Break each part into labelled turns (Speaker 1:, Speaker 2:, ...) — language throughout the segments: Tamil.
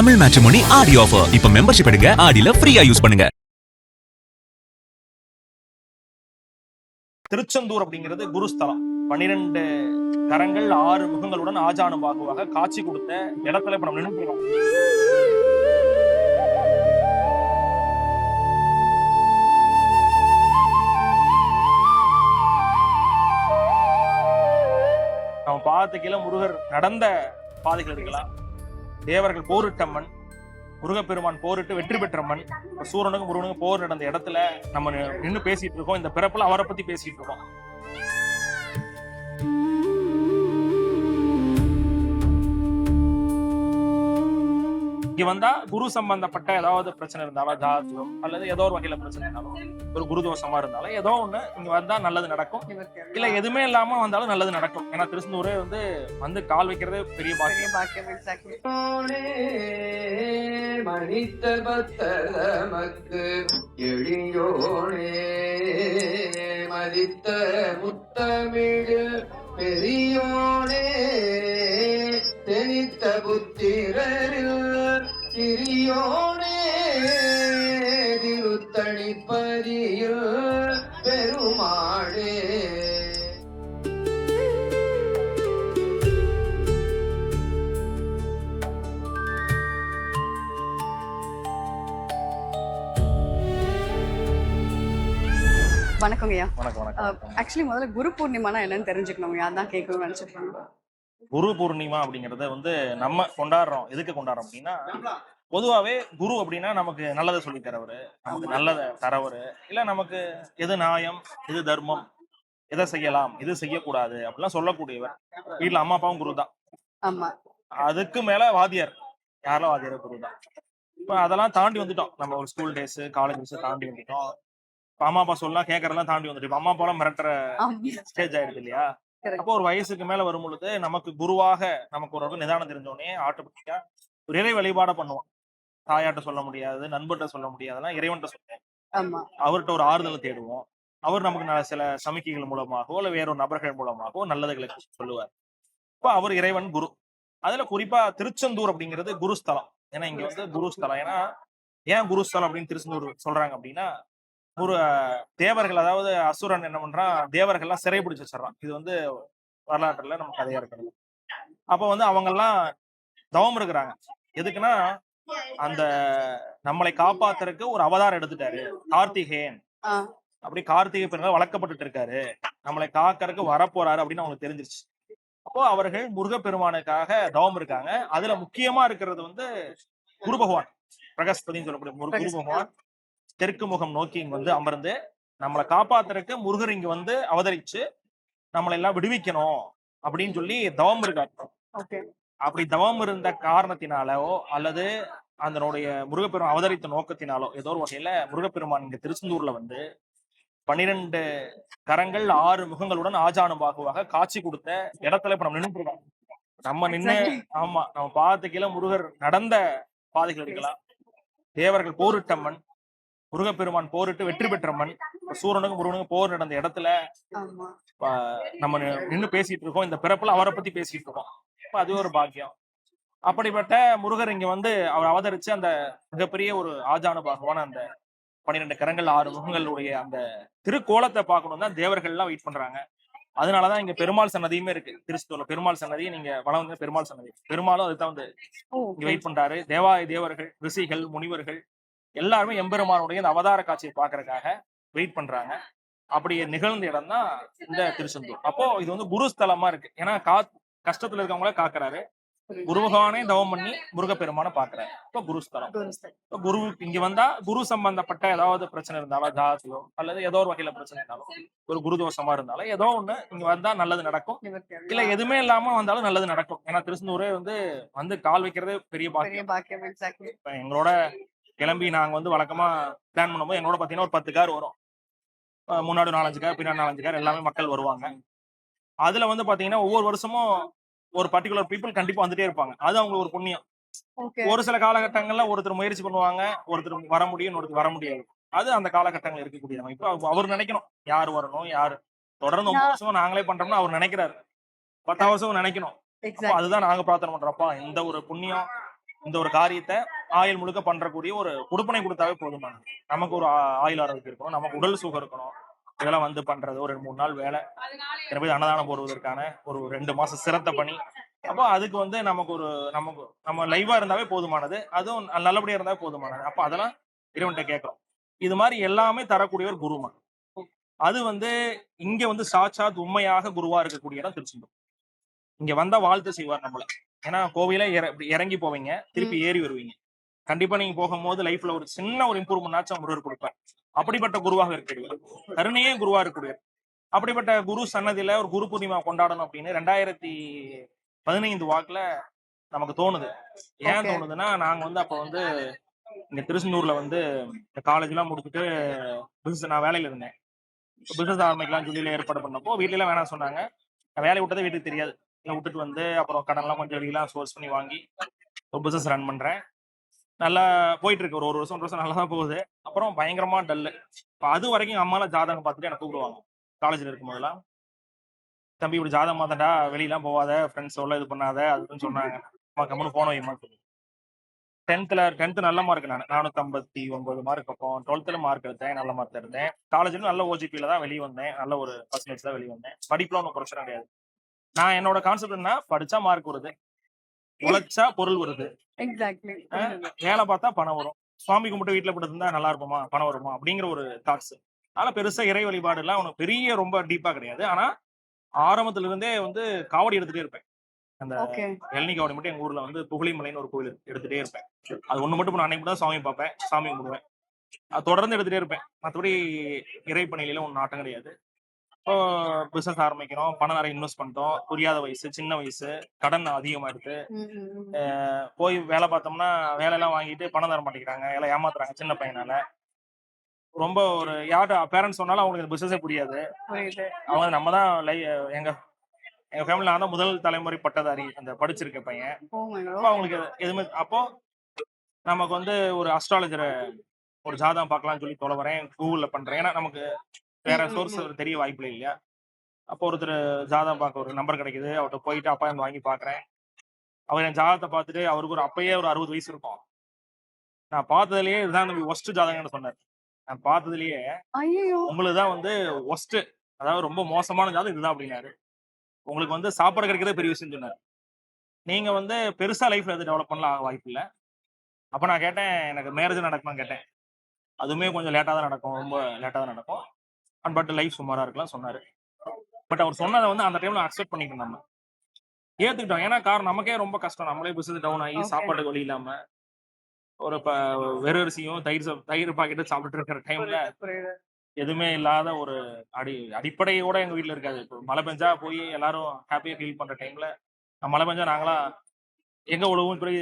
Speaker 1: தமிழ் மேட்ரிமோனி ஆடி ஆஃபர். இப்ப மெம்பர்ஷிப் எடுங்க, ஆடில ஃப்ரீயா யூஸ் பண்ணுங்க.
Speaker 2: திருச்செந்தூர் அப்படிங்கிறது குருஸ்தலம். 12 கரங்கள் 6 முகங்களுடன் ஆஜானுபாகுவாக காட்சி கொடுத்த இடத்துல இப்ப நம்ம நின்று நம்ம பாதத்துக்கீழ முருகர் நடந்த பாதைகள் இருக்கலாம். தேவர்கள் போரிட்ட மண், முருகப்பெருமான் போரிட்டு வெற்றி பெற்ற மண். சூரனுக்கும் முருகனுக்கும் போர் நடந்த இடத்துல நம்ம நின்று பேசிட்டு இருக்கோம். இந்த பிறப்புல அவரை பத்தி பேசிட்டு இருக்கோம். இங்க வந்தா குரு சம்பந்தப்பட்ட ஏதாவது பிரச்சனை இருந்தாலும், ஜாதகம் அல்லது ஏதோ ஒரு வகையில பிரச்சனை இருந்தாலும், ஒரு குருதோஷமா இருந்தாலும் ஏதோ ஒண்ணு இங்க வந்தா நல்லது நடக்கும். இல்ல எதுவுமே இல்லாம வந்தாலும் நல்லது நடக்கும். ஏன்னா திருச்செந்தூரே வந்து கால் வைக்கிறதே பெரிய பாக்கியம்.
Speaker 3: மனித பக்தமக்கு எளியோனே மதித்த முத்தமிழ் பெரியோனே தெனித்த புத்திரரில் சிறியோனே திருத்தணிப்பதியில் பெருமாளே.
Speaker 4: வணக்கங்கய்யா.
Speaker 2: வணக்கம்.
Speaker 4: ஆக்சுவலி முதல்ல குரு பூர்ணிமானா என்னன்னு தெரிஞ்சுக்கணுங்கய்யா, அதான் கேட்கணும்னு நினைச்சிருக்கேன்.
Speaker 2: குரு பூர்ணிமா அப்படிங்கறத நம்ம கொண்டாடுறோம். எதுக்கு கொண்டாடுறோம் அப்படின்னா, பொதுவாவே குரு அப்படின்னா நமக்கு நல்லதை சொல்லி தரவரு, நமக்கு நல்லதை தரவரு, இல்ல நமக்கு எது நியாயம், எது தர்மம், எதை செய்யலாம், எது செய்யக்கூடாது அப்படிலாம் சொல்லக்கூடியவர். வீட்டுல அம்மா அப்பாவும் குரு தான்.
Speaker 4: ஆமா.
Speaker 2: அதுக்கு மேல வாத்தியார், யாரெல்லாம் வாத்தியார் குரு தான். இப்ப அதெல்லாம் தாண்டி வந்துட்டோம். நம்ம ஒரு ஸ்கூல் டேஸ், காலேஜ் டேஸ் தாண்டி வந்துட்டோம். அம்மா அப்பா சொல்லலாம் கேட்கறதெல்லாம் தாண்டி வந்துட்டு இப்ப அம்மா அப்பா மிரட்டுற ஸ்டேஜ் ஆயிடுது இல்லையா? அப்போ ஒரு வயசுக்கு மேல வரும் பொழுது நமக்கு குருவாக நமக்கு ஒரு நிதானம் தெரிஞ்சோடனே ஆட்டோமேட்டிக்கா ஒரு இறை வழிபாட பண்ணுவோம். தாயாட்ட சொல்ல முடியாது, நண்பர்கிட்ட சொல்ல முடியாதுன்னா இறைவன்கிட்ட சொல்லுவோம். அவர்கிட்ட ஒரு ஆறுதலை தேடுவோம். அவர் நமக்கு சில சமிக்கைகள் மூலமாகவோ இல்ல வேறொரு நபர்கள் மூலமாகவோ நல்லதுகளை சொல்லுவார். இப்போ அவர் இறைவன் குரு. அதுல குறிப்பா திருச்செந்தூர் அப்படிங்கிறது குருஸ்தலம். ஏன்னா இங்க குருஸ்தலம். ஏன்னா ஏன் குருஸ்தலம் அப்படின்னு திருச்செந்தூர் சொல்றாங்க அப்படின்னா, ஒரு தேவர்கள், அதாவது அசுரன் என்ன பண்றான், தேவர்கள்லாம் சிறை பிடிச்சு வச்சிடறான். இது வரலாற்றுல நம்ம கதையா இருக்கிறது. அப்ப அவங்க எல்லாம் தவம் இருக்கிறாங்க. எதுக்குன்னா, அந்த நம்மளை காப்பாத்துறதுக்கு ஒரு அவதாரம் எடுத்துட்டாரு கார்த்திகேயன். அப்படி கார்த்திகை பெருமாள் வளர்க்கப்பட்டு இருக்காரு, நம்மளை காக்கறதுக்கு வரப்போறாரு அப்படின்னு அவங்களுக்கு தெரிஞ்சிருச்சு. அப்போ அவர்கள் முருகப்பெருமானுக்காக தவம் இருக்காங்க. அதுல முக்கியமா இருக்கிறது குரு பகவான், பிரகஸ்பதினு சொல்லக்கூடிய குரு பகவான் தெற்கு முகம் நோக்கி இங்க அமர்ந்து நம்மளை காப்பாத்துறதுக்கு முருகர் இங்க அவதரிச்சு நம்மளை எல்லாம் விடுவிக்கணும் அப்படின்னு சொல்லி தவம் இருக்காரு. அப்படி தவம் இருந்த காரணத்தினாலோ அல்லது அதனுடைய முருகப்பெருமான் அவதரித்த நோக்கத்தினாலோ ஏதோ ஒரு வகையில முருகப்பெருமான் இங்க திருச்செந்தூர்ல 12 கரங்கள் 6 முகங்களுடன் ஆஜானுபாகுவாக காட்சி கொடுத்த இடத்துல இப்ப நம்ம நின்று இருக்கோம். நம்ம நின்று ஆமா, நம்ம பாதத்துக்கீழ முருகர் நடந்த பாதைகள் இருக்கலாம். தேவர்கள் போரிட்ட மண், முருகப்பெருமான் போரிட்டு வெற்றி பெற்ற மண். சூரனுக்கும் முருகனுக்கும் போர் நடந்த இடத்துல நம்ம நின்று பேசிட்டு இருக்கோம். இந்த பிறப்புல அவரை பத்தி பேசிட்டு இருக்கோம். அது ஒரு பாக்கியம். அப்படிப்பட்ட முருகர் இங்க அவர் அவதரிச்சு அந்த மிகப்பெரிய ஒரு ஆஜானுபாகுவான அந்த 12 கரங்கள் 6 முகங்களுடைய அந்த திருக்கோலத்தை பார்க்கணும் தான் தேவர்கள் எல்லாம் வெயிட் பண்றாங்க. அதனாலதான் இங்க பெருமாள் சன்னதியுமே இருக்கு. திருச்செந்தூர்ல பெருமாள் சன்னதி நீங்க வளம் பெருமாள் சன்னதி, பெருமாளும் அதுதான் இங்க வெயிட் பண்றாரு. தேவர்கள், ரிஷிகள், முனிவர்கள் எல்லாருமே எம்பெருமானுடைய இந்த அவதார காட்சியை பாக்குறதுக்காக வெயிட் பண்றாங்க. அப்படி நிகழ்ந்த இடம் தான் இந்த திருச்செந்தூர். அப்போ இது குருஸ்தலமா இருக்கு. ஏன்னா கஷ்டத்துல இருக்கவங்கள காக்குறாரு. குரு பகவானே தவம் பண்ணி முருகப்பெருமான பாக்குறாரு. இப்போ குருஸ்தலம். குரு இங்க வந்தா குரு சம்பந்தப்பட்ட ஏதாவது பிரச்சனை இருந்தாலும், ஜாதகம் அல்லது ஏதோ ஒரு வகையில பிரச்சனை இருந்தாலும், ஒரு குருதோஷமா இருந்தாலும் ஏதோ ஒண்ணு இங்க வந்தா நல்லது நடக்கும். இல்ல எதுவுமே இல்லாம வந்தாலும் நல்லது நடக்கும். ஏன்னா திருச்செந்தூரே வந்து கால் வைக்கிறதே பெரிய பாக்கியம். எங்களோட கிளம்பி நாங்க வழக்கமா பிளான் பண்ணும்போது எங்களோட பாத்தீங்கன்னா ஒரு 10 கார் வரும். முன்னாடி 4-5 கார், பின்னாடி 4-5 கார், எல்லாமே மக்கள் வருவாங்க. அதுல பாத்தீங்கன்னா ஒவ்வொரு வருஷமும் ஒரு பர்டிகுலர் பீப்புள் கண்டிப்பா வந்துட்டே இருப்பாங்க. அது அவங்களுக்கு ஒரு புண்ணியம். ஒரு சில காலகட்டங்கள்ல ஒருத்தர் முயற்சி பண்ணுவாங்க, ஒருத்தர் வர முடியும், ஒருத்தர் வர முடியாது. அது அந்த காலகட்டங்கள் இருக்கக்கூடியவங்க. இப்ப அவர் நினைக்கணும் யாரு வரணும், யாரு தொடர்ந்து 9 வருஷம் நாங்களே பண்றோம்னா அவர் நினைக்கிறாரு 10 வருஷம் நினைக்கணும். அதுதான் நாங்க பிரார்த்தனை பண்றோம்ப்பா. இந்த ஒரு புண்ணியம் இந்த ஒரு காரியத்தை ஆயுள் முழுக்க பண்றக்கூடிய ஒரு கொடுப்பனை கொடுத்தாவே போதுமானது. நமக்கு ஒரு ஆயுள் ஆரோக்கியம் இருக்கணும், நமக்கு உடல் சுகம் இருக்கணும். இதெல்லாம் வந்து பண்றது ஒரு 3 நாள் வேலை, போய் அன்னதானம் போடுவதற்கான ஒரு 2 மாசம் சிரத்த பணி. அப்போ அதுக்கு வந்து நமக்கு நம்ம லைவா இருந்தாவே போதுமானது, அதுவும் நல்லபடியா இருந்தாவே போதுமானது. அப்ப அதெல்லாம் இறைவன்கிட்ட கேட்கிறோம். இது மாதிரி எல்லாமே தரக்கூடிய ஒரு குருமா. அது வந்து இங்க வந்து சாட்சாத் உண்மையாக குருவா இருக்கக்கூடிய இடம் திருச்செந்தூர். இங்க வந்தா வாழ்த்து செய்வார் நம்மள. ஏன்னா கோவில இறங்கி போவீங்க, திருப்பி ஏறி வருவீங்க. கண்டிப்பா நீங்க போகும்போது லைஃப்ல ஒரு சின்ன ஒரு இம்ப்ரூவ்மெண்ட் ஆச்சும் முருகர் கொடுப்பார். அப்படிப்பட்ட குருவாக இருக்கக்கூடியவர், கருணையே குருவா இருக்கக்கூடியவர். அப்படிப்பட்ட குரு சன்னதியில ஒரு குரு பூர்ணிமா கொண்டாடணும் அப்படின்னு 2015 வாக்குல நமக்கு தோணுது. ஏன் தோணுதுன்னா, நாங்க வந்து அப்ப வந்து இங்க திருச்செந்தூர்ல வந்து இந்த காலேஜ் எல்லாம் முடிச்சுட்டு பிசினஸ் நான் வேலையில இருந்தேன். பிசினஸ் ஆரம்பிக்கலாம் சொல்லி ஏற்பாடு பண்ணப்போ வீட்டுல எல்லாம் வேணாம் சொன்னாங்க. நான் வேலையை விட்டதே வீட்டுக்கு தெரியாது. விட்டுட்டு வந்து அப்புறம் கடன்லாம் கொஞ்சம் வெளியெல்லாம் சோர்ஸ் பண்ணி வாங்கி ஒரு பிசினஸ் ரன் பண்றேன். நல்லா போயிட்டு இருக்கு. ஒரு வருஷம் 1 வருஷம் நல்லா தான் போகுது. அப்புறம் பயங்கரமா டல்லு. இப்போ அது வரைக்கும் அம்மாலாம் ஜாதகம் பார்த்துட்டு எனக்கு கூப்பிடுவாங்க. காலேஜ்ல இருக்கும் போதெல்லாம், தம்பி இப்படி ஜாதகம் மாத்தண்டா, வெளியெல்லாம் போகாத, ஃப்ரெண்ட்ஸோட இது பண்ணாத அதுன்னு சொன்னாங்க. அம்மா கம்முன்னு போன வைமா சொல்லி 10th நல்ல மார்க். நான் 459 மார்க். அப்போ 12th மார்க் எடுத்தேன், நல்ல மார்க் எடுத்தேன். காலேஜ்ல நல்ல ஓஜிபியில தான் வெளியே வந்தேன். நல்ல ஒரு பர்சன்டேஜ் தான் வெளியே வந்தேன். படிப்புல ஒன்றும் பிரச்சனை கிடையாது. நான் என்னோட கான்செப்ட் என்ன, படிச்சா மார்க் வருது, உழைச்சா பொருள் வருது, வேலை பார்த்தா பணம் வரும், சுவாமி கும்பிட்டு வீட்டுல போட்டு இருந்தா நல்லா இருப்போமா, பணம் வருமா அப்படிங்கிற ஒரு தாட்ஸ். அதனால பெருசா இறை வழிபாடு எல்லாம் உனக்கு பெரிய ரொம்ப டீப்பா கிடையாது. ஆனா ஆரம்பத்துல இருந்தே வந்து காவடி எடுத்துட்டே இருப்பேன். அந்த இளநீ காவடி மட்டும் எங்க ஊர்ல வந்து புகழிமலைன்னு ஒரு கோயில் எடுத்துட்டே இருப்பேன். அது ஒண்ணு மட்டும் நான் அன்னைக்கு தான் சாமி பார்ப்பேன், சாமி கும்பிடுவேன். அது தொடர்ந்து எடுத்துட்டே இருப்பேன். மற்றபடி இறை பணியில ஒன்றும் நாட்டம் கிடையாது. இப்போ பிசினஸ் ஆரம்பிக்கிறோம், பணம் நிறைய இன்வெஸ்ட் பண்ணிட்டோம், புரியாத வயசு, சின்ன வயசு, கடன் அதிகமா இருக்கு. போய் வேலை பார்த்தோம்னா வேலையெல்லாம் வாங்கிட்டு பணம் தர மாட்டேங்கிறாங்க, எல்லாம் ஏமாத்துறாங்க சின்ன பையனால. ரொம்ப ஒரு யார்கிட்ட பேரண்ட்ஸ் சொன்னாலும் அவங்களுக்கு பிசினஸே புரியாது. அவங்க நம்ம தான் எங்க ஃபேமிலில நான் தான் முதல் தலைமுறை பட்டதாரி, அந்த படிச்சிருக்க பையன். அப்போ அவங்களுக்கு எதுவுமே. அப்போ நமக்கு வந்து ஒரு அஸ்ட்ராலஜரை ஒரு ஜாதகம் பார்க்கலாம்னு சொல்லி தொலை வரேன், கூகுள்ல பண்றேன். ஏன்னா நமக்கு வேற சோர்ஸ் தெரிய வாய்ப்பு இல்லையா. அப்போ ஒருத்தர் ஜாதகம் பார்க்க ஒரு நம்பர் கிடைக்குது, அவர்கிட்ட போயிட்டு அப்பாயின்மெண்ட் வாங்கி பாக்குறேன். அவர் என் ஜாதகத்தை பார்த்துட்டு, அவருக்கு ஒரு அப்பயே ஒரு 60 வயசு இருக்கும். நான் பார்த்ததுலயே இதுதான் ஒஸ்ட் ஜாதகம்னு சொன்னார். நான் பார்த்ததுலயே உங்களுக்கு தான் வந்து ஒஸ்ட், அதாவது ரொம்ப மோசமான ஜாதகம் இதுதான் அப்படின்னாரு. உங்களுக்கு வந்து சாப்பாடு கிடைக்கிறதே பெரிய விஷயம் சொன்னார். நீங்க வந்து பெருசா லைஃப்ல எது டெவலப் பண்ணலாம் வாய்ப்பு இல்லை. அப்ப நான் கேட்டேன், எனக்கு மேரேஜ் நடக்குமான்னு கேட்டேன். அதுவுமே கொஞ்சம் லேட்டா தான் நடக்கும், ரொம்ப லேட்டா தான் நடக்கும். பட் லைஃப் சுமாரா இருக்கலாம் சொன்னாரு. பட் அவர் சொன்னதை வந்து அந்த டைம்ல அக்செப்ட் பண்ணிக்கணும், நம்ம ஏத்துக்கிட்டோம். ஏன்னா காரணம் நமக்கே ரொம்ப கஷ்டம். நம்மளே பிசினஸ் டவுன் ஆகி சாப்பாட்டுக்கு வழி இல்லாம ஒரு வெறும் தயிர் பாக்கெட்டு சாப்பிட்டு இருக்கிற டைம்ல எதுவுமே இல்லாத ஒரு அடிப்படையோட எங்க வீட்டுல இருக்காது. இப்போ மழை பெஞ்சா போய் எல்லாரும் ஹாப்பியா ஃபீல் பண்ற டைம்ல மழை பெஞ்சா நாங்களா எங்க உழவும் போய்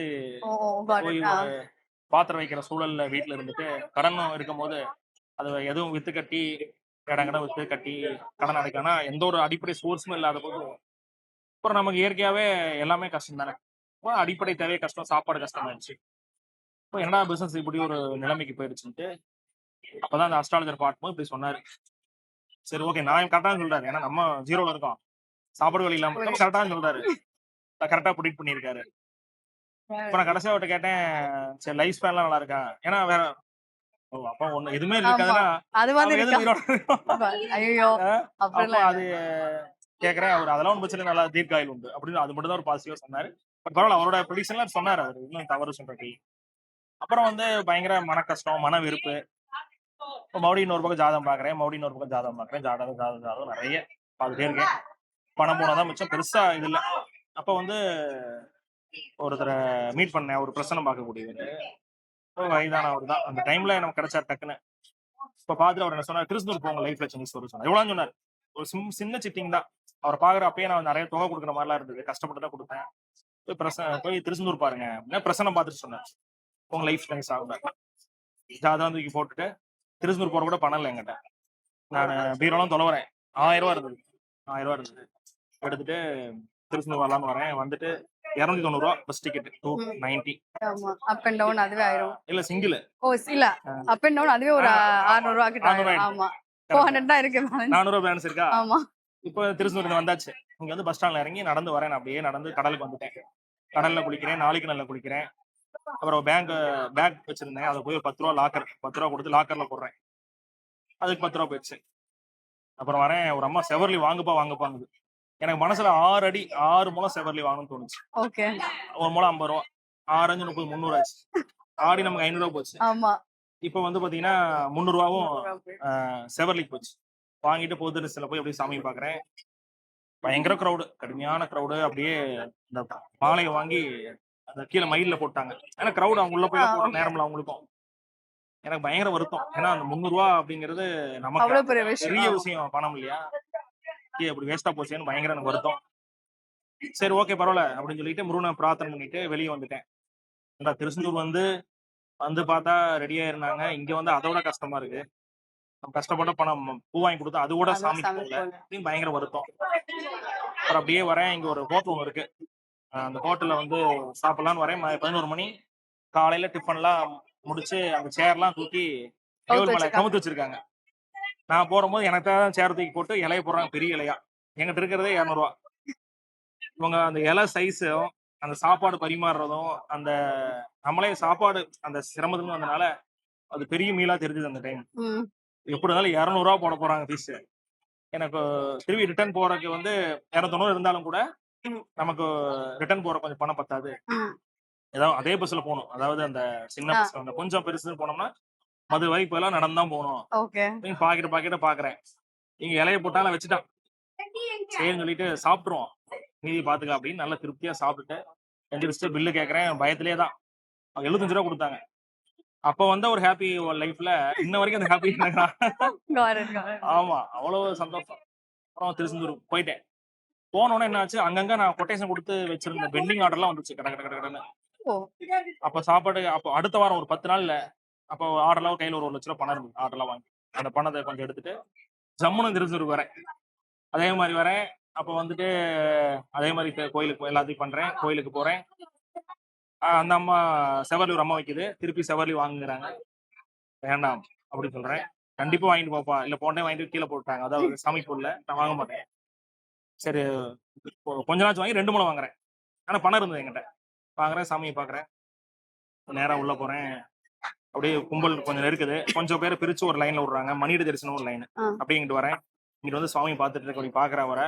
Speaker 2: பாத்திரம் வைக்கிற சூழல்ல வீட்டுல இருந்துட்டு கடனும் இருக்கும் போது அது எதுவும் வித்து கட்டி இடம் வித்து கட்டி கடன் அடைக்கானா எந்த ஒரு அடிப்படை சோர்ஸும் இல்லாத போது அப்புறம் நமக்கு இயற்கையாவே எல்லாமே கஷ்டம் தானே. அடிப்படை தேவையே கஷ்டம், சாப்பாடு கஷ்டமாயிடுச்சு. இப்போ என்னடா பிசினஸ் இப்படி ஒரு நிலைமைக்கு போயிடுச்சுன்ட்டு அப்பதான் அந்த அஸ்ட்ராலஜர் பார்க்கும்போது இப்படி சொன்னாரு. சரி ஓகே, நான் கரெக்டாக சொல்றாரு. ஏன்னா நம்ம ஜீரோல இருக்கோம், சாப்பாடு வழி இல்லாம கரெக்டா சொல்றாரு, கரெக்டா ப்ரிடிக்ட் பண்ணியிருக்காரு. இப்ப நான் கடைசியா அவர்கிட்ட கேட்டேன், சரி லைஃப் ஸ்பேன்லாம் நல்லா இருக்கா, ஏன்னா வேற அப்ப ஒண்ணு எதுவுமே இருக்காதுன்னா அது கேக்குறேன். அவர் அதெல்லாம் ஒன்று பிரச்சனை, நல்லா தீர்க்காயில் உண்டு அப்படின்னு அது மட்டும் தான் ஒரு பாசிட்டிவா சொன்னாரு. பட் பரவாயில்ல, அவரோட ப்ரெடிக்ஷன்ல சொன்னாரு, அவர் இன்னும் தவறு சொல்றீங்க. அப்புறம் வந்து பயங்கர மன கஷ்டம், மன வெறுப்பு. இப்போ மறுபடியும் இன்னொரு பக்கம் ஜாதகம் பாக்குறேன், மறுபடியும் இன்னொரு பக்கம் ஜாதகம் பாக்குறேன், ஜாதகம் நிறைய பார்த்துட்டே இருக்கேன். பணம் போனாதான் மிச்சம், பெருசா இது இல்லை. அப்ப வந்து ஒருத்தரை மீட் பண்ணேன், ஒரு பிரசனம் பார்க்கக்கூடியவர், வயதானவர் தான். அந்த டைம்ல எனக்கு கிடைச்சார் டக்குன்னு. இப்ப பாத்துட்டு அவர் என்ன சொன்னார், திருச்செந்தூர் போங்க, லைஃப்ல சேஞ்ச் சொன்னார். எவ்வளவு சொன்னார், ஒரு சின்ன சிட்டிங் தான். அவரை பாக்குற அப்பயே நான் நிறைய தொகை கொடுக்குற மாதிரிலாம் இருந்தது, கஷ்டப்பட்டு தான் கொடுத்தேன். போய் திருச்செந்தூர் பாருங்க அப்படின்னா பிரசனம் பார்த்துட்டு சொன்னார், உங்க லைஃப் சேஞ்ச் ஆகுங்க. ஜாதகம் தூக்கி போட்டுட்டு திருச்செந்தூர் போற கூட பணம் இல்லை என்கிட்ட. நான் பீரோலாம் தொலைவரேன், 1000 ரூபா இருந்தது. 1000 ரூபா இருந்தது எடுத்துட்டு திருச்செந்தூர் வரலான்னு வரேன். வந்துட்டு 290 ரூபா bus ticket, 290.
Speaker 4: Up and down அதுவே ஆயிரும்.
Speaker 2: இல்ல சிங்கிள்.
Speaker 4: இல்ல அப் அண்ட் டவுன் அதுவே ஒரு 600 ரூபா கிட்ட ஆயிரும். ஆமா 400 தான் இருக்கு. 400
Speaker 2: ரூபா பேலன்ஸ் இருக்கா?
Speaker 4: ஆமா.
Speaker 2: இப்போ திருச்செந்தூர் வந்தாச்சு. இங்க வந்து பஸ் ஸ்டாண்ட்ல இறங்கி நடந்து வரேன். அப்படியே நடந்து கடலுக்கு வந்துட்டேன். கடல்ல குளிக்கிறேன், நாளைக்கு நல்லா குளிக்கிறேன். அப்புறம் பேக் வச்சிருந்தேன், அதை போய் ஒரு 10 ரூபா லாக்கர் 10 ரூபா கொடுத்து லாக்கர்ல போடுறேன், அதுக்கு 10 ரூபா போயிடுச்சு. அப்புறம் வரேன், ஒரு அம்மா செவர்லி வாங்குப்பாங்குது. எனக்கு மனசுல 6 அடி 6 முழம் செவர்லி வாங்கணும்னு தோணுச்சு.
Speaker 4: ஓகே.
Speaker 2: ஒரு முழம் 50 ரூபா, 6 5 30 300 ஆச்சு. ஆடி நமக்கு 500 ரூபா போச்சு.
Speaker 4: ஆமா.
Speaker 2: இப்ப வந்து பாத்தீங்கன்னா 300 ரூபாவும் செவர்லிக்கு போச்சு. வாங்கிட்டு பொது ட்ரெஸ்ல போய் அப்படியே சாமி பாக்குறேன். பயங்கர கிரௌடு, கடுமையான கிரௌடு. அப்படியே இந்த மாலையை வாங்கி அந்த கீழே மயில்ல போட்டாங்க. ஏன்னா கிரௌடு அவங்க உள்ள போய் போற நேரம்ல அவங்களுக்கும். எனக்கு பயங்கர வருத்தம். ஏன்னா அந்த 300 ரூபா அப்படிங்கிறது நமக்கு
Speaker 4: அவ்வளவு பெரிய
Speaker 2: பெரிய
Speaker 4: விஷயம்.
Speaker 2: விஷயம், பணம் இல்லையா? அப்படி வேஸ்டா போச்சேன்னு பயங்கர எனக்கு வருத்தம். சரி ஓகே பரவாயில்ல அப்படின்னு சொல்லிட்டு முருகனை பிரார்த்தனை பண்ணிட்டு வெளியே வந்துட்டேன். இந்த திருச்செந்தூர் வந்து பார்த்தா ரெடியா இருந்தாங்க. இங்க வந்து அதோட கஷ்டமா இருக்கு. நம்ம கஷ்டப்பட்ட பணம் பூ வாங்கி கொடுத்தா அது கூட சாமி போகல அப்படின்னு பயங்கர வருத்தம். அப்புறம் அப்படியே வரேன், இங்க ஒரு ஹோட்டல் ஒன்று இருக்கு. அந்த ஹோட்டல்ல வந்து சாப்பிடலான்னு வரேன். 11 மணி. காலையில டிஃபன்லாம் முடிச்சு அந்த சேர்லாம் தூக்கி டேபிள் மேல கமுத்து வச்சிருக்காங்க. நான் போடும்போது எனக்கு தான் சேர் தூக்கி போட்டு இலைய போடுறாங்க, பெரிய இலையா. எங்கிட்ட இருக்கிறதே 200 ரூபா. இவங்க அந்த இலை சைஸும் அந்த சாப்பாடு பரிமாறுறதும் அந்த நம்மளே சாப்பாடு அந்த சிரமத்துக்கு வந்தனால அது பெரிய மீலா தெரிஞ்சது அந்த டைம். எப்படி இருந்தாலும் 200 ரூபா போட போறாங்க ஃபீஸ். எனக்கு திரும்பி ரிட்டர்ன் போறதுக்கு வந்து 290 இருந்தாலும் கூட நமக்கு ரிட்டர்ன் போற கொஞ்சம் பணம் பத்தாது. ஏதாவது அதே பஸ்ல போகணும், அதாவது அந்த சின்ன பஸ், அந்த கொஞ்சம் பெருசு போனோம்னா மது வரைக்கும் எல்லாம் நடந்துதான் போகணும். பாக்கெட்ட பாக்குறேன், இங்க இலைய போட்டாலும் வச்சுட்டான். சரின்னு சொல்லிட்டு சாப்பிட்டுருவோம், மீதி பாத்துக்க அப்படின்னு நல்லா திருப்தியா சாப்பிட்டுட்டு எந்திரிச்சு பில்லு கேட்கறேன். பயத்திலே தான் 75 ரூபா கொடுத்தாங்க. அப்ப வந்த ஒரு ஹாப்பி லைஃப்ல இன்ன வரைக்கும் அந்த ஹாப்பி. ஆமா, அவ்வளவு சந்தோஷம். அப்புறம் திருச்செந்தூர் போயிட்டேன். போனோடனே என்ன ஆச்சு, அங்கங்க நான் கொட்டேஷன் கொடுத்து வச்சிருந்த பெண்டிங் ஆர்டர்லாம் வந்துச்சு கடன்னு. அப்ப சாப்பாடு அப்போ அடுத்த வாரம் ஒரு 10 நாள்ல அப்போ ஆர்டர்லாம் கையில ஒரு 1 லட்ச ரூபா பணம் இருக்கு. ஆர்டர்லாம் வாங்கி அந்த பணத்தை கொஞ்சம் எடுத்துட்டு ஜம்முன்னு திருச்செந்தூருக்கு வரேன். அதே மாதிரி வரேன். அப்போ வந்துட்டு அதே மாதிரி கோயிலுக்கு எல்லாத்தையும் பண்றேன். கோயிலுக்கு போறேன். அந்த அம்மா செவர்லி ஒரு அம்மா வைக்குது, திருப்பி செவர்லி வாங்குறாங்க. வேண்டாம் அப்படின்னு சொல்றேன். கண்டிப்பா வாங்கிட்டு போப்பா, இல்ல போனே வாங்கிட்டு கீழே போட்டாங்க, அதாவது சாமி பொருள்ல நான் வாங்க மாட்டேன். சரி கொஞ்ச நாள் வாங்கி 2 முறை வாங்குறேன். ஆனா பணம் இருந்தது என்கிட்ட. பாக்குறேன், சாமியை பாக்குறேன், நேரா உள்ள போறேன். அப்படியே கும்பல் கொஞ்சம் நெருக்குது. கொஞ்சம் பேரை பிரிச்சு ஒரு லைன்ல விடுறாங்க, மணியடி தரிசனம் ஒரு லைன். அப்படியே இங்கிட்டு வரேன். இங்கிட்டு வந்து சுவாமி பார்த்துட்டு இருக்க பாக்குறேன். வர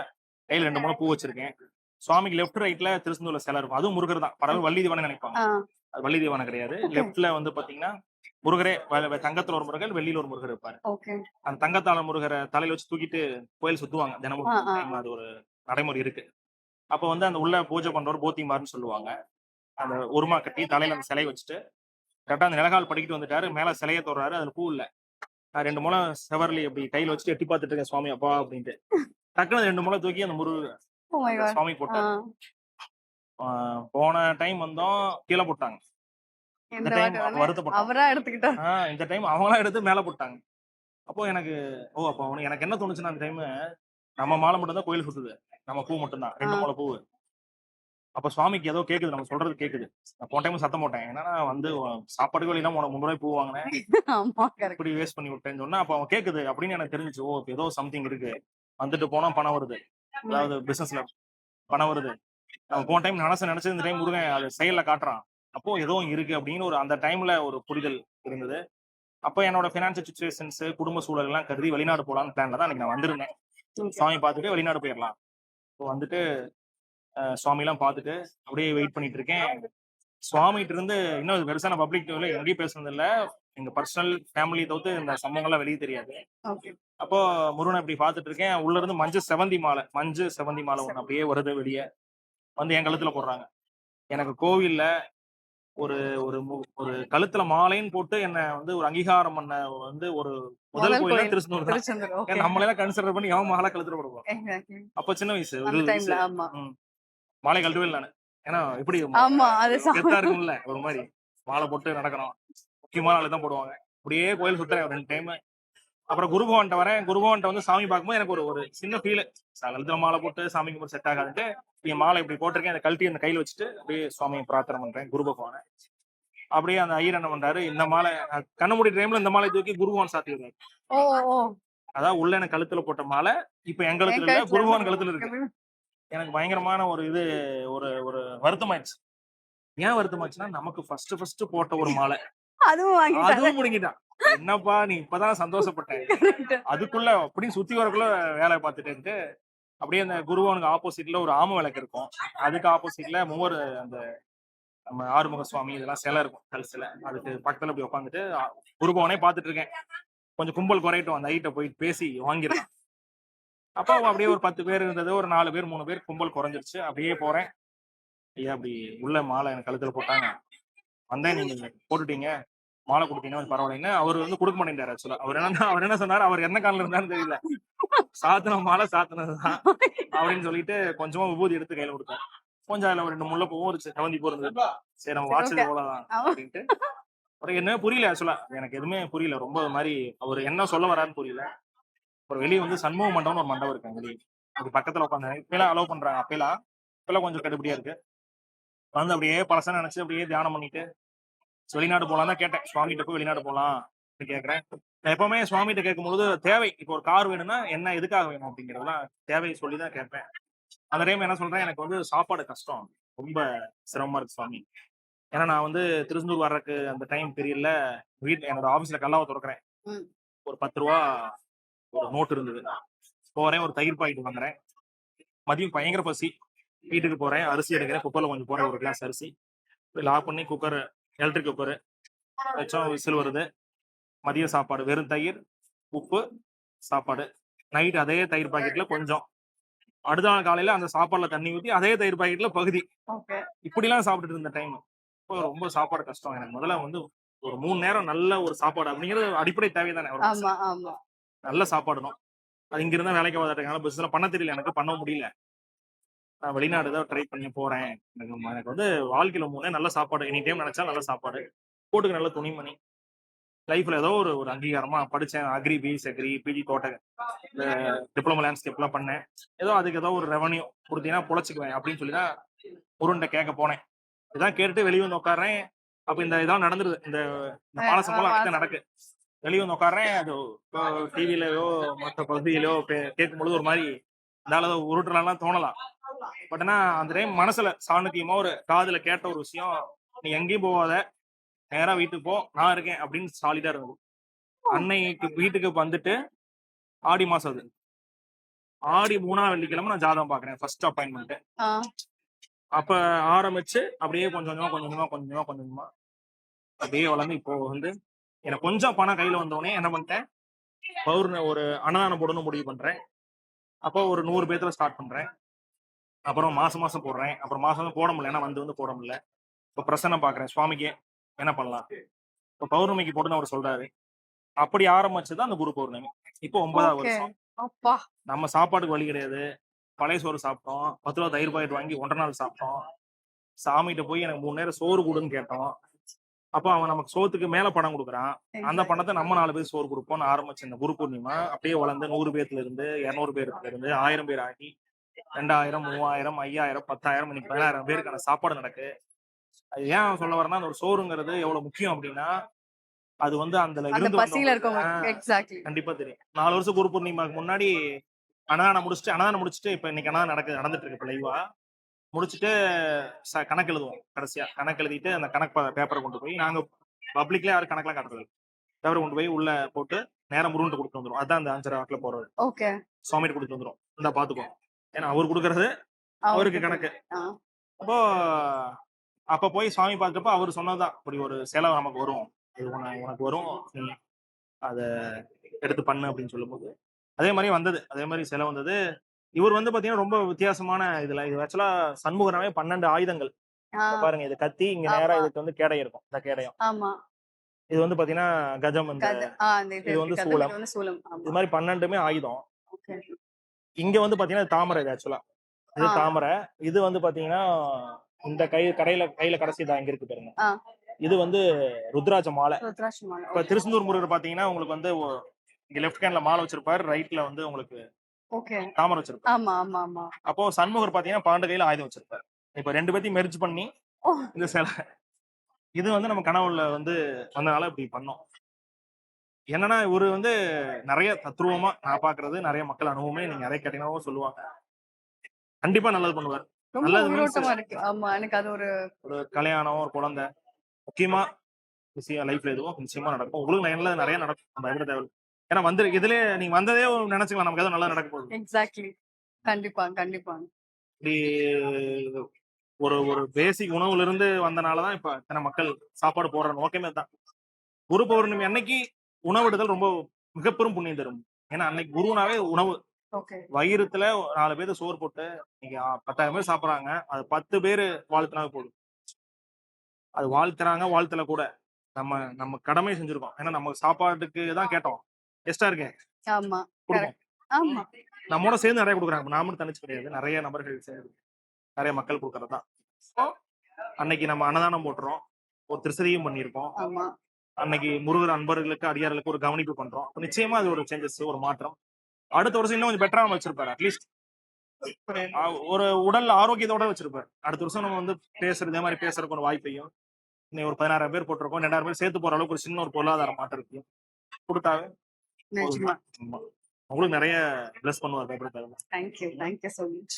Speaker 2: கையில 2 முறை பூ வச்சிருக்கேன். சுவாமிக்கு லெப்ட் ரைட்ல திருச்செந்தூர்ல சிலை இருக்கும், அதுவும் முருகர் தான். பரவாயில்ல, வள்ளி தீவான நினைப்பாங்க, அது வள்ளி தீவான கிடையாது. லெப்ட்ல வந்து பாத்தீங்கன்னா முருகரே, தங்கத்துல ஒரு முருகர், வெள்ளியில ஒரு முருகர் இருப்பாரு. அந்த தங்கத்தால முருகரை தலையில வச்சு தூக்கிட்டு கோயில் சுத்துவாங்க தினமும். அது ஒரு நடைமுறை இருக்கு. அப்ப வந்து அந்த உள்ள பூஜை பண்றவர் போத்திமார்னு சொல்லுவாங்க. அந்த உருமா கட்டி தலையில அந்த சிலையை வச்சுட்டு கரெக்டா அந்த நிலகால் படிக்கிட்டு வந்துட்டாரு. மேல சிலையை தொடுறாரு, அதுல பூ இல்ல. 2 முளை செவர்லி அப்படி கையில வச்சுட்டு எட்டி பார்த்துட்டு இருக்கேன், சுவாமி அப்பா அப்படின்ட்டு. டக்குனு 2 முளை தூக்கி அந்த சுவாமி போட்டாங்க. போன டைம் வந்தோம், கீழே போட்டாங்க. இந்த டைம் வருத்தப்பட்டாங்க. இந்த டைம் அவங்களா எடுத்து மேல போட்டாங்க. அப்போ எனக்கு அப்போ எனக்கு என்ன தோணுச்சுன்னா, அந்த டைம் நம்ம மாலை மட்டும் தான் கோயில் சுத்துது, நம்ம பூ மட்டும் தான், 2 முளை பூ. அப்ப சுவாமிக்கு ஏதோ கேக்குது, நம்ம சொல்றது கேக்குது. நான் போன டைம் சத்தம் போட்டேன், ஏன்னா வந்து சாப்பாடுக்கு வழியில 300 ரூபாய் பூ வாங்கினேன், இப்படி வேஸ்ட் பண்ணி விட்டேன்னு சொன்னா அப்ப அவன் கேக்குது அப்படின்னு எனக்கு தெரிஞ்சுச்சு. ஏதோ சம்திங் இருக்கு, வந்துட்டு போனா பணம் வருது, அதாவது பிசினஸ்ல பணம் வருது. நம்ம போன டைம் நினைச்சு இந்த டைம் முருகன் அது செயல்ல காட்டுறான், அப்போ ஏதோ இருக்கு அப்படின்னு ஒரு அந்த டைம்ல ஒரு புரிதல் இருந்தது. அப்ப என்னோட பினான்சியல் சிச்சுவேஷன்ஸ், குடும்ப சூழல் எல்லாம் கருதி வெளிநாடு போலான்னு பிளான்ல தான் நான் வந்திருந்தேன். சுவாமி பார்த்துட்டு வெளிநாடு போயிடலாம். இப்போ வந்துட்டு சுவாமி எல்லாம் பார்த்துட்டு அப்படியே வெயிட் பண்ணிட்டு இருக்கேன். சுவாமிகிட்ட இருந்து இன்னும் பெருசா நான் பப்ளிக் எங்கேயும் பேசுனது இல்ல, எங்க பர்சனல் ஃபேமிலி தவிர்த்து இந்த சம்பவங்கள்லாம் வெளியே தெரியாது. அப்போ முருகனை இப்படி பார்த்துட்டு இருக்கேன். உள்ள இருந்து மஞ்சள் செவந்தி மாலை ஒண்ணு அப்படியே வருது வெளியே வந்து என் கழுத்துல போடுறாங்க. எனக்கு கோவில்ல ஒரு ஒரு கழுத்துல மாலைன்னு போட்டு என்ன வந்து ஒரு அங்கீகாரம் பண்ண வந்து ஒரு முதல் கோயில் திருச்செந்தூர் தான். நம்மளெல்லாம் கன்சிடர் பண்ணி அவன் மாலை கழுத்துல போடுவோம். அப்ப சின்ன வயசு மாலை கழட்டவே இல்லை நானு. ஏன்னா இப்படி கெத்தா இருக்கும்ல, ஒரு மாதிரி மாலை போட்டு நடக்கணும், முக்கியமான ஆளு தான் போடுவாங்க. அப்படியே கோயில் சுத்துறேன் 2 டைம். அப்புறம் குருபவன்ட்ட வரேன். குருபவன்ட்ட வந்து சாமி பார்க்கும்போது எனக்கு ஒரு சின்ன ஃபீல், கழுத்துல மாலை போட்டு சாமிக்கு செட் ஆகாதுன்ட்டு என் மாலை இப்படி போட்டிருக்கேன். அந்த கழட்டி அந்த கையில வச்சுட்டு அப்படியே சுவாமியை பிரார்த்தனை பண்றேன், குரு பகவானை. அப்படியே அந்த ஐயர் என்ன பண்றாரு, இந்த மாலை கண்ண மூடி டைம்ல இந்த மாலை தூக்கி குருபவன் சாத்தி விடுறாரு. அதான் உள்ள எனக்கு கழுத்துல போட்ட மாலை இப்ப என் கழுத்துல இல்ல, குருபவன் கழுத்துல இருக்கு. எனக்கு பயங்கரமான ஒரு இது ஒரு வருத்தம் ஆயிடுச்சு. ஏன் வருத்தமாச்சுன்னா நமக்கு ஃபர்ஸ்ட் போட்ட ஒரு மாலை
Speaker 4: அதுவும் வாங்கிட்டாரு.
Speaker 2: அதுவும் முடிங்கிட்டான். என்னப்பா நீ இப்பதான் சந்தோஷப்பட்டேன், அதுக்குள்ள அப்படின்னு சுத்தி வரக்குள்ள வேலை பார்த்துட்டு அப்படியே அந்த குருவானுக்கு ஆப்போசிட்ல ஒரு ஆம விளக்கு இருக்கும். அதுக்கு ஆப்போசிட்ல மூவர் அந்த நம்ம ஆறுமுக சுவாமி இதெல்லாம் சிலை இருக்கும், கல் சிலை. அதுக்கு பக்கத்துல போய் உட்காந்துட்டு குருபவனே பார்த்துட்டு இருக்கேன். கொஞ்சம் கும்பல் குறையட்டும், அந்த ஐட்ட போய் பேசி வாங்கிடலாம். அப்போ அப்படியே ஒரு 10 பேர் இருந்தது, ஒரு 4 பேர் 3 பேர் கும்பல் குறைஞ்சிருச்சு. அப்படியே போறேன். ஐயா அப்படி உள்ள மாலை எனக்கு கழுத்துல போட்டாங்க. வந்தேன், நீங்க போட்டுட்டீங்க, மாலை கொடுத்தீங்கன்னா பரவாயில்லைன்னு. அவர் வந்து கொடுக்க மாட்டேங்கிறாரு ஆக்சுவலா. அவர் என்ன சொன்னாரு, அவர் என்ன காலில் இருந்தான்னு தெரியல, சாத்தின மாலை சாத்தினதுதான் அப்படின்னு சொல்லிட்டு கொஞ்சமா விபூதி எடுத்து கையில கொடுத்தாரு. கொஞ்சம் அதுல ஒரு 2 முல்லை பூவும் ஒரு செவந்தி பூ இருந்தது. சரி நம்ம வாட்சது எவ்வளவுதான் அப்படின்ட்டு. அப்புறம் என்ன புரியல ஆக்சுவலா, எனக்கு எதுவுமே புரியல. ரொம்ப மாதிரி அவர் என்ன சொல்ல வரான்னு புரியல. அப்புறம் வெளியே வந்து சண்முக மண்டபம்னு ஒரு மண்டபம் இருக்காங்க வெளியே, அது பக்கத்துல உட்காந்து இப்பெல்லாம் அலோவ் பண்றாங்க. இப்பெல்லாம் கொஞ்சம் கடுபடியா இருக்கு. வந்து அப்படியே பழசா நினைச்சு அப்படியே தியானம் பண்ணிட்டு வெளிநாடு போலாம் தான் கேட்டேன். சுவாமிகிட்ட போய் வெளிநாடு போலாம் கேட்கறேன். நான் எப்பவுமே சுவாமிகிட்ட கேட்கும்போது தேவை, இப்போ ஒரு கார் வேணும்னா என்ன எதுக்காக வேணும் அப்படிங்கறதெல்லாம் தேவை சொல்லிதான் கேட்பேன். அந்த டைம் என்ன சொல்றேன், எனக்கு வந்து சாப்பாடு கஷ்டம், ரொம்ப சிரமமா இருக்கு சுவாமி. ஏன்னா நான் வந்து திருச்செந்தூர் வர்றதுக்கு அந்த டைம் பீரியட்ல என்னோட ஆபீஸ்ல கல்லாவை திறக்கிறேன். ஒரு 10 ரூபா ஒரு நோட்டு இருந்தது. போறேன், ஒரு தயிர் பாக்கெட் வாங்குறேன். மதியம் பயங்கர பசி, வீட்டுக்கு போறேன், அரிசி எடுக்கிறேன், குக்கர்ல கொஞ்சம் போறேன், ஒரு கிளாஸ் அரிசி லாக் பண்ணி குக்கர், எலக்ட்ரிக் குக்கர் வச்சோம், விசில் வருது. மதிய சாப்பாடு வெறும் தயிர், உப்பு, சாப்பாடு. நைட் அதே தயிர் பாக்கெட்ல கொஞ்சம், அடுத்த நாள் காலையில அந்த சாப்பாடுல தண்ணி ஊத்தி அதே தயிர் பாக்கெட்ல பகுதி, இப்படிலாம் சாப்பிட்டுட்டு இருந்த டைம். இப்போ ரொம்ப சாப்பாடு கஷ்டம். எனக்கு முதல்ல வந்து ஒரு 3 நேரம் நல்ல ஒரு சாப்பாடு அப்படிங்கிறது அடிப்படை தேவை தானே. நல்ல சாப்பாடுணும். அது இங்க இருந்தா வேலைக்கு வாதாட்டுனால பிசினஸ் பண்ண தெரியல, எனக்கு பண்ண முடியல. நான் வெளிநாடு தான் ட்ரை பண்ணி போறேன். எனக்கு வந்து வாழ்க்கையில 3 நல்ல சாப்பாடு, எனி டைம் நினைச்சா நல்ல சாப்பாடு, போட்டுக்க நல்ல துணிமணி, லைஃப்ல ஏதோ ஒரு அங்கீகாரமா படிச்சேன். அக்ரி, பிஎஸ் அக்ரி, பிஜி தோட்ட, டிப்ளமோ லேண்ட்ஸ்கேப்லாம் பண்ணேன். ஏதோ அதுக்கு ஏதோ ஒரு ரெவன்யூ கொடுத்தீங்கன்னா பொழைச்சிக்குவேன் அப்படின்னு சொல்லி தான் முருன்ட்ட கேட்க போனேன். இதான் கேட்டுட்டு வெளியே வந்து உட்காடுறேன். அப்ப இந்த இதான் நடந்துருது, இந்த பாலசம் போல அதான் நடக்கு. வெளியே வந்து உட்காடுறேன். அது டிவிலயோ மற்ற பகுதியிலோ கேட்கும் பொழுது ஒரு மாதிரி இந்த உருட்டுலாம் தோணலாம். பட் ஆனா அந்த டைம் மனசுல சாணக்கியமா ஒரு காதுல கேட்ட ஒரு விஷயம், நீ எங்கேயும் போகாத, நேரா வீட்டுக்கு போ, நான் இருக்கேன் அப்படின்னு சாலிடா இருந்தது. அன்னைக்கு வீட்டுக்கு வந்துட்டு ஆடி மாசம், அது ஆடி 3ஆம் வெள்ளிக்கிழமை நான் ஜாதகம் பாக்குறேன், ஃபர்ஸ்ட் அப்பாயின்மெண்ட். அப்ப ஆரம்பிச்சு அப்படியே கொஞ்சமா அப்படியே வளர்ந்து இப்போ வந்து எனக்கு கொஞ்சம் பணம் கையில வந்தோடனே என்ன பண்ணிட்டேன், ஒரு அன்னதானம் போடணும் முடிவு பண்றேன். அப்போ ஒரு 100 பேத்துல ஸ்டார்ட் பண்றேன். அப்புறம் மாசம் போடுறேன். அப்புறம் மாசம் போட முடியல, ஏன்னா வந்து போட முடியல. இப்ப பிரசன்னம் பாக்குறேன் சுவாமிக்கு, என்ன பண்ணலாம். இப்ப பௌர்ணமிக்கு போட்டுன்னு அவர் சொல்றாரு. அப்படி ஆரம்பிச்சதுதான் அந்த குரு பௌர்ணமி. இப்போ 9ஆவது வருஷம். நம்ம சாப்பாட்டுக்கு வழி கிடையாது. பழைய சோறு சாப்பிட்டோம், 10 ரூபா தயிர் பாக்கெட் வாங்கி 1.5 நாள் சாப்பிட்டோம். சாமிகிட்ட போய் எனக்கு 3 நேரம் சோறு கொடுன்னு கேட்டோம். அப்போ அவன் நமக்கு சோத்துக்கு மேல பணம் கொடுக்குறான். அந்த பணத்தை நம்ம 4 பேர் சோறு கொடுப்போம்னு ஆரம்பிச்ச இந்த குரு பூர்ணிமா அப்படியே வளர்ந்து 100 பேர்ல இருந்து 200 பேர்ல இருந்து 1000 பேர் ஆகி 2000, 3000, 5000, 10,000, இன்னைக்கு 10,000 பேருக்கான சாப்பாடு நடக்கு. அது ஏன் சொல்ல வரேன்னா, அந்த ஒரு சோறுங்கிறது எவ்வளவு முக்கியம் அப்படின்னா, அது வந்து அந்த கண்டிப்பா தெரியும். 4 வருஷம் குரு பூர்ணிமாக்கு முன்னாடி அன்னதானம் முடிச்சுட்டு இப்ப இன்னைக்கு அன்னதானம் நடந்துட்டு இருக்கு. இப்ப லைவா முடிச்சுட்டு கணக்கு எழுதுவோம். கடைசியா கணக்கு எழுதிட்டு அந்த கணக்கு பேப்பரை கொண்டு போய், நாங்க பப்ளிக்ல யாரும் கணக்கெல்லாம் காட்டுறது, பேப்பரை கொண்டு போய் உள்ள போட்டு நேரம் முருகன் கொடுத்து வந்துடும். அதான் அந்த 5.5 வாக்குல போறது. சுவாமிட்டு கொடுத்து வந்துடும், இந்த பாத்துக்கோ. ஏன்னா அவர் கொடுக்கறது அவருக்கு கணக்கு. அப்ப போய் சுவாமி பார்க்கப்ப அவர் சொன்னதுதான், இப்படி ஒரு செலவு நமக்கு வரும், இது உனக்கு வரும், நீ அத எடுத்து பண்ணு அப்படின்னு சொல்லும் போது அதே மாதிரி வந்தது. அதே மாதிரி செலவு வந்தது. இவர் வந்து பாத்தீங்கன்னா ரொம்ப வித்தியாசமான இதுல, இது ஆக்சுவலா சண்முகராமே 12 ஆயுதங்கள் பாருங்க. இது கத்தி, இங்க நேரா இதுக்கு வந்து கேடயம் இருக்கும், இந்த கேடயம். இது வந்து பாத்தீங்கன்னா கஜம், இது வந்து சூலம். இது மாதிரி 12மே ஆயுதம். இங்க வந்து பாத்தீங்கன்னா தாமரை, இது ஆக்சுவலா இது தாமரை. இது வந்து பாத்தீங்கன்னா இந்த கையில கடைசி தான் இங்க இருக்கு பாருங்க, இது வந்து ருத்ராட்ச மாலை. இப்ப திருச்செந்தூர் முருகர் பாத்தீங்கன்னா உங்களுக்கு வந்து இங்க லெஃப்ட் ஹேண்ட்ல மாலை வச்சிருப்பாரு, ரைட்ல வந்து உங்களுக்கு தாமரை வச்சிருப்பாரு. அப்போ சண்முகர் பாத்தீங்கன்னா 12 கையில ஆயுதம் வச்சிருப்பாரு. இப்ப 2 பேத்தையும் மெர்ஜ் பண்ணி இந்த சிலை, இது வந்து நம்ம கனவுல வந்து வந்தனால இப்படி பண்ணோம். என்னன்னா இவரு வந்து நிறைய தத்ரூபமா நான் பாக்குறது, நிறைய மக்கள் அனுபவமே நீங்க நிறைய கேட்டீங்கன்னா சொல்லுவாங்க, கண்டிப்பா நல்லது பண்ணுவார்.
Speaker 4: ரொம்ப
Speaker 2: நல்லது means
Speaker 4: உயிரோட்டமா இருக்கு. ஆமா, எனக்கு அது ஒரு
Speaker 2: ஒரு கல்யாணம், ஒரு குழந்தை, முக்கியமா லைஃப்ல எதுவும் நிச்சயமா நடக்கும். உங்களுக்கு நல்லது நிறைய நடக்கும். நம்ம பயப்பட தேவையில்ல. ஏன்னா இதுலயே நீங்க வந்ததே நினைச்சுக்கலாம் நமக்கு எதுவும் நல்லா நடக்க போகுது.
Speaker 4: எக்ஸாக்ட்லி. கண்டிப்பா, கண்டிப்பா.
Speaker 2: இப்படி ஒரு ஒரு பேசிக் உணவுல இருந்து வந்தனாலதான் இப்ப இத்தனை மக்கள் சாப்பாடு போடுற நோக்கமே தான். குரு பௌர்ணமி அன்னைக்கு உணவிடுதல் ரொம்ப மிகப்பெரும் புண்ணியம் தரும். ஏன்னா அன்னைக்கு குருனாவே உணவு.
Speaker 4: ஓகே.
Speaker 2: வயிறுத்துல 4 பேருக்கு சோறு போட்டு நீங்க 10,000 பேர் சாப்பிடுறாங்க. அது 10 பேரு வாழ்த்துனாவே போதும். அது வாழ்த்துறாங்க வாழ்த்துல கூட நம்ம நம்ம கடமை செஞ்சிருக்கோம். ஏன்னா நம்ம சாப்பாட்டுக்கு தான் கேட்டோம். எஸ்டா இருக்கேன்
Speaker 4: ஆமா.
Speaker 2: கொடுப்போம்.
Speaker 4: ஆமா.
Speaker 2: நம்மோட சேர்ந்து நிறைய கொடுக்குறாங்க. நாமளும் தனிச்சு கிடையாது. நிறைய நபர்கள் சேர்ந்து நிறைய மக்கள் கொடுக்கறது தான். அன்னைக்கு நம்ம அன்னதானம் போட்டுறோம். ஒரு திருசதியும் பண்ணியிருக்கோம்.
Speaker 4: ஆமா.
Speaker 2: அன்னைக்கு முருகர் அன்பர்களுக்கு அடியார்களுக்கு ஒரு கவனிப்பு பண்றோம். நிச்சயமா அது ஒரு சேஞ்சஸ், ஒரு மாற்றம். அடுத்த வருஷம் இன்னும் கொஞ்சம் பெட்டரா வச்சிருப்பாரு. அட்லீஸ்ட் ஒரு உடல் ஆரோக்கியத்தோட வச்சிருப்பாரு. அடுத்த வருஷம் நம்ம வந்து பேசுறது இதே மாதிரி பேசுறதுக்கு ஒரு வாய்ப்பையும், இன்னைக்கு ஒரு 16,000 பேர் போட்டிருக்கோம். 2,000 பேர் சேர்த்து போற அளவுக்கு ஒரு சின்ன ஒரு பொருளாதார மாற்றம் இருக்கு கொடுத்தாவே
Speaker 4: நிஜமா.
Speaker 2: உங்களுக்கு நிறைய பிளஸ் பண்ணுவார்.
Speaker 4: Thank you so much.